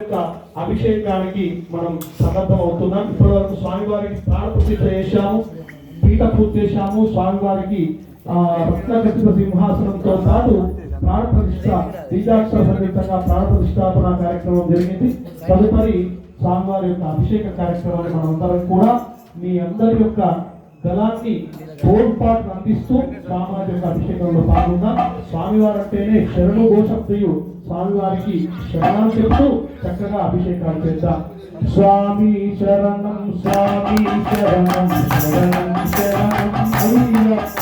యొక్క అభిషేకానికి మనం సమర్థం అవుతున్నాం. ఇప్పటివరకు స్వామివారికి ప్రాణప్రతిష్ఠ చేశాము, పీఠ పూర్తి చేశాము. స్వామివారికి రత్నఖచ్చిత సింహాసనంతో పాటు ప్రాణప్రతిష్ఠ బీజాక్షర సంయుక్తంగా ప్రాణప్రతిష్ఠాపన కార్యక్రమం జరిగింది. తదుపరి స్వామివారి యొక్క అభిషేక కార్యక్రమాన్ని మనందరం కూడా మీ అందరి యొక్క గలాన్ని తోడ్పాటు అందిస్తూ స్వామివారి యొక్క అభిషేకంలో పాల్గొన్నాం. స్వామివారు అంటేనే శరణు ఘోషప్రియు. స్వామివారికి శరణాలు చెప్తూ చక్కగా అభిషేకాలు చేద్దాం. స్వామి శరణం స్వామి శరణం శరణం శరణం అయ్యప్ప.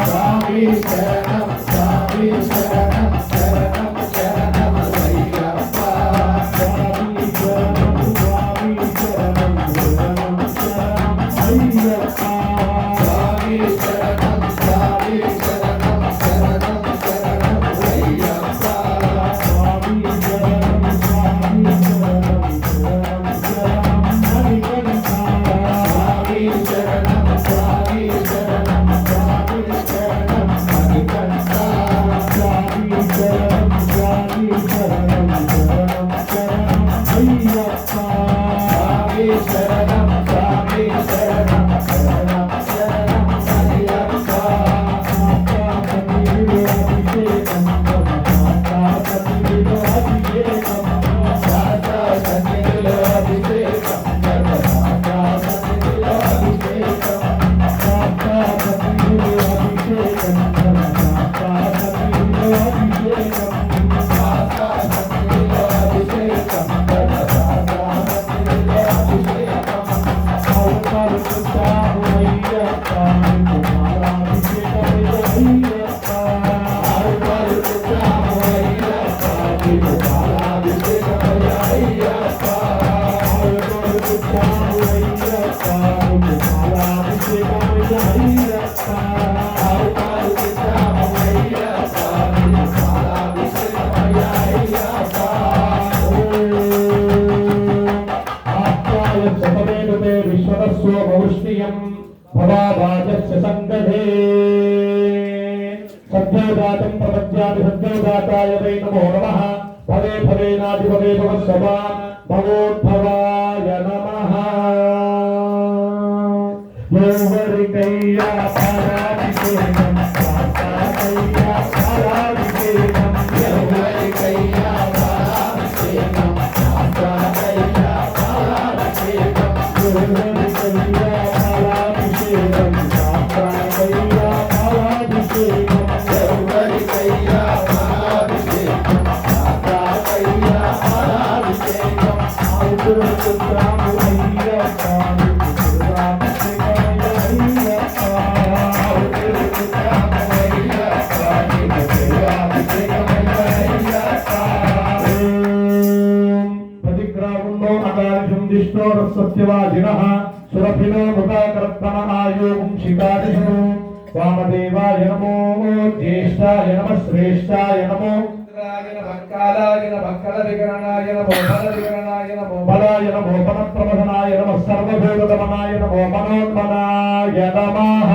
స్వామి శరణం స్వామి శరణం శరణం శరణం అయ్యప్ప. స్వామి శరణం స్వామి శరణం శరణం శరణం అయ్యప్ప. స్వామి శరణం స్వామి శరణం శరణం శరణం అయ్యప్ప. స్వామి శరణం స్వామి శరణం శరణం శరణం హరికథ. స్వామి శరణం స్వామి శరణం స్వామి శరణం హరికథ. స్వామి శరణం స్వామి శరణం శరణం శరణం అయ్యప్ప. స్వామి శరణం స్వామి శరణం శరణం శరణం అయ్యప్ప. అభిషేకం అభిషేకం భవాభాజస్య సంగధే సద్యోదాతం ప్రపద్యామి సద్యోదాతాయ వై నమో నమః. భవే భవేనాది భవే భవస్వభాన్ భవోద్భవాయ నమః. యోవరికయ్యా పరాభిషేకం సాకాకయ్యా పరాభిషేకం. యోవరికయ్యా పరాభిషేకం సాకాకయ్యా పరాభిషేకం. యోవరికయ్యా పరాభిషేకం సాకాకయ్యా పరాభిషేకం. యోవరికయ్యా పరాభిషేకం సాకాకయ్యా పరాభిషేకం. ఆవుతురాము అయ్యప్ప. సత్యవాజినః సురభినో మృగాకర్తమ ఆయోగం శిఖాదిషు. వామదేవాయ నమో జ్యేష్ఠాయ నమ శ్రేష్ఠాయ నమో. కాలాయ నమ కల వికరణాయ నమో బల వికరణాయ నమో బలాయ నమో పనప్రమథనాయ నమ సర్వభూతగమనాయ నమో మనోన్మనాయ నమః.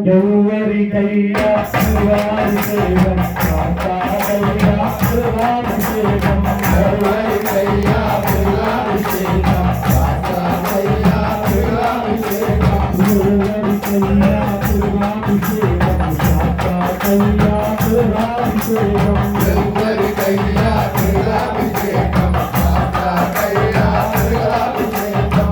యౌవరికయ్యా శివాభిషేకం సాకాకయ్యా శివాభిషేకం. యౌవరికయ్యా శివాభిషేకం సాకాకయ్యా శివాభిషేకం. యౌవరికయ్యా శివాభిషేకం సాకాకయ్యా శివాభిషేకం. యౌవరికయ్యా శివాభిషేకం సాకాకయ్యా శివాభిషేకం.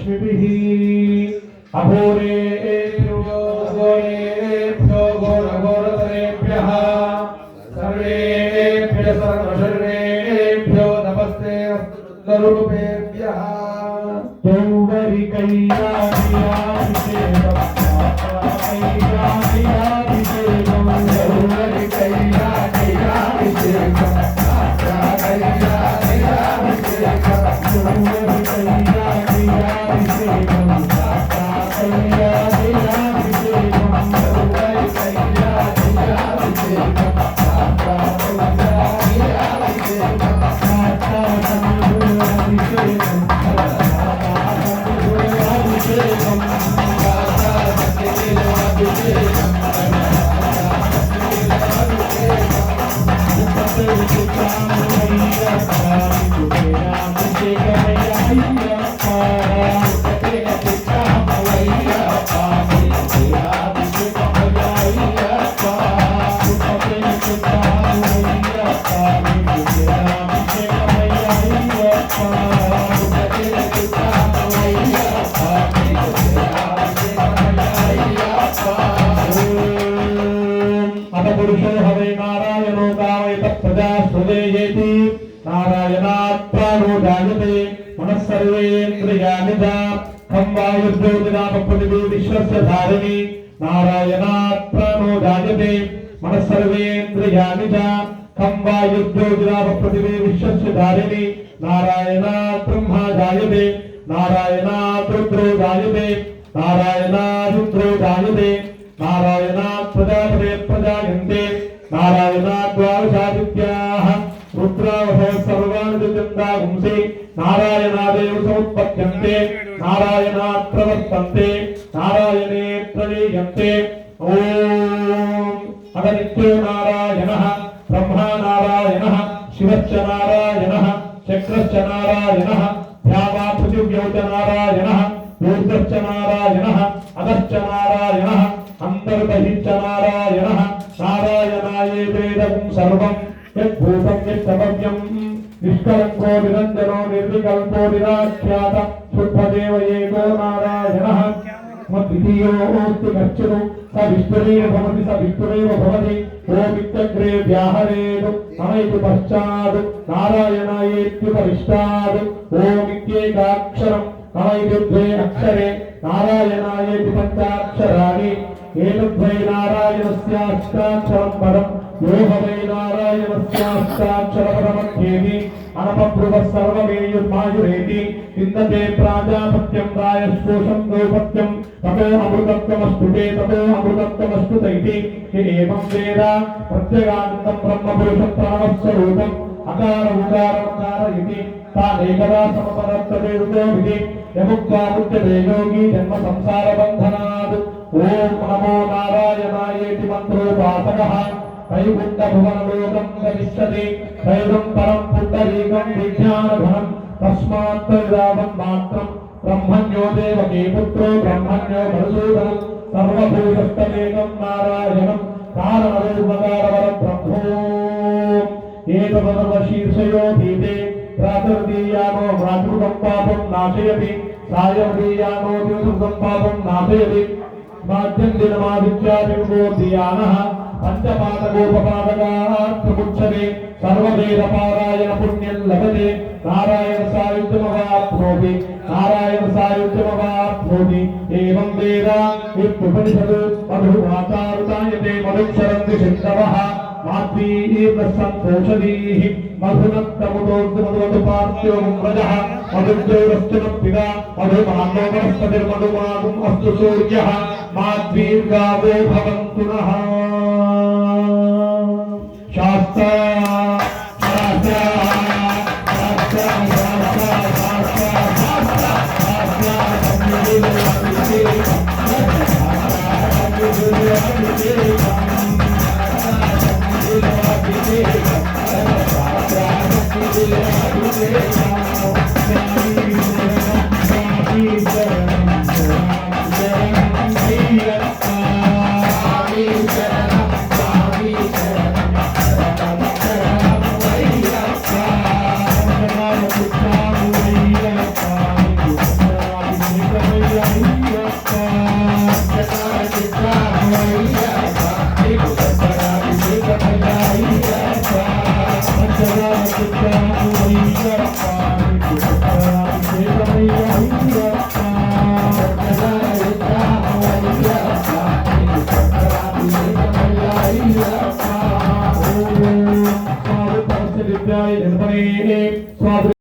रश्मिभिः अघोरेभ्यो घोरघोरतरेभ्यः सर्वेभ्यः सर्वशर्वेभ्यो नमस्ते स्वरूपेभ्यः धारिणी नारायणात् प्राणो जायते मनस्सर्वेन्द्रियाणि च खं वायुर्ज्योतिरापपृथिवी विश्वस्य धारिणी नारायणात् ब्रह्मा जायते नारायणात् रुद्रो जायते नारायणात् रुद्रो जायते नारायणात् प्रजापते प्रजायन्ते नारायणात् द्वादशादित्याः रुद्रावसः सर्वान् चन्दागुंसि नारायणादेव समुत्पद्यन्ते नारायणात् प्रवर्तन्ते नारायणे प्रलीयन्ते ॐ अगनित्यो नारायणः ब्रह्मा नारायणः शिवश्च नारायणः चक्रश्च नारायणः ध्यावा पृथिव्यौ च नारायणः ऊर्ध्वश्च नारायणः अधश्च नारायणः अन्तर्बहिश्च नारायणः नारायणायेवेदं सर्वं यद्भूतं यत्सर्वं निष्कलङ्को निरञ्जनो निर्विकल्पो निराख्यात शुद्धदेव एको नारायणः द्वितीयोऽस्ति कश्चित् स विष्णुरेव भवति स विष्णुरेव भवति ओमित्यग्रे व्याहरेत् अनैति पश्चात् नारायणायेत्युपरिष्टात् ओमित्येकाक्षरम् अनैति द्वे अक्षरे नारायणायेति पञ्चाक्षराणि एतद्वै नारायणस्याष्टाक्षरं पदम् यो वै नारायणस्याष्टाक्षरपदमध्येति अनपब्रुवः सर्वमेयुर्मायुरेति विन्दते प्राजापत्यं रायस्पोषं गौपत्यं ततो अमृतत्वमस्तुते ततो अमृतत्वमस्तुत इति एवं वेद प्रत्यगान्तं ब्रह्मपुरुषं प्राणस्वरूपम् अकार उकार मकार इति तानेकदा समपदत्तते रुदोभिः यमुक्त्वा मुच्यते योगी जन्म संसारबन्धनात् ॐ नमो नारायणायेति मन्त्रोपासकः वैकुण्ठभुवनलोकं गमिष्यति दैवं परं पुण्डरीकं विज्ञानघनं तस्मात् तद्रावन्मात्रं ब्रह्मण्यो देवकी पुत्रो ब्रह्मण्यो मधुसूदनं सर्वभूतस्थमेकं नारायणं कारणरूपकारवरब्रह्मो एतदर्वशीर्षयो भीते प्रातर्दीयानो मातृकं पापं नाशयति सायर्दीयानो द्युसुतं पापं नाशयति माध्यं दिनमादित्यादिर्गोदीयानः पंचपादकोपपादकात्मुच्यते सर्ववेदपारायण पुण्यं लभते नारायण सायुज्यमवाप्नोति नारायण सायुज्यमवाप्नोति एवं वेद इत्युपनिषदु मधुमातारुतायते मधुक्षरन्ति सिन्धवः माध्वीर्दस्सन्तोषधीः मधुनक्तमुदोर्धमधुपार्त्यो व्रजः मधुज्योरश्चनपिता मधुमानो वनस्पतिर्मधुमागुम् अस्तु सूर्यः माध्वीर्गावो भवन्तु नः शास्त्र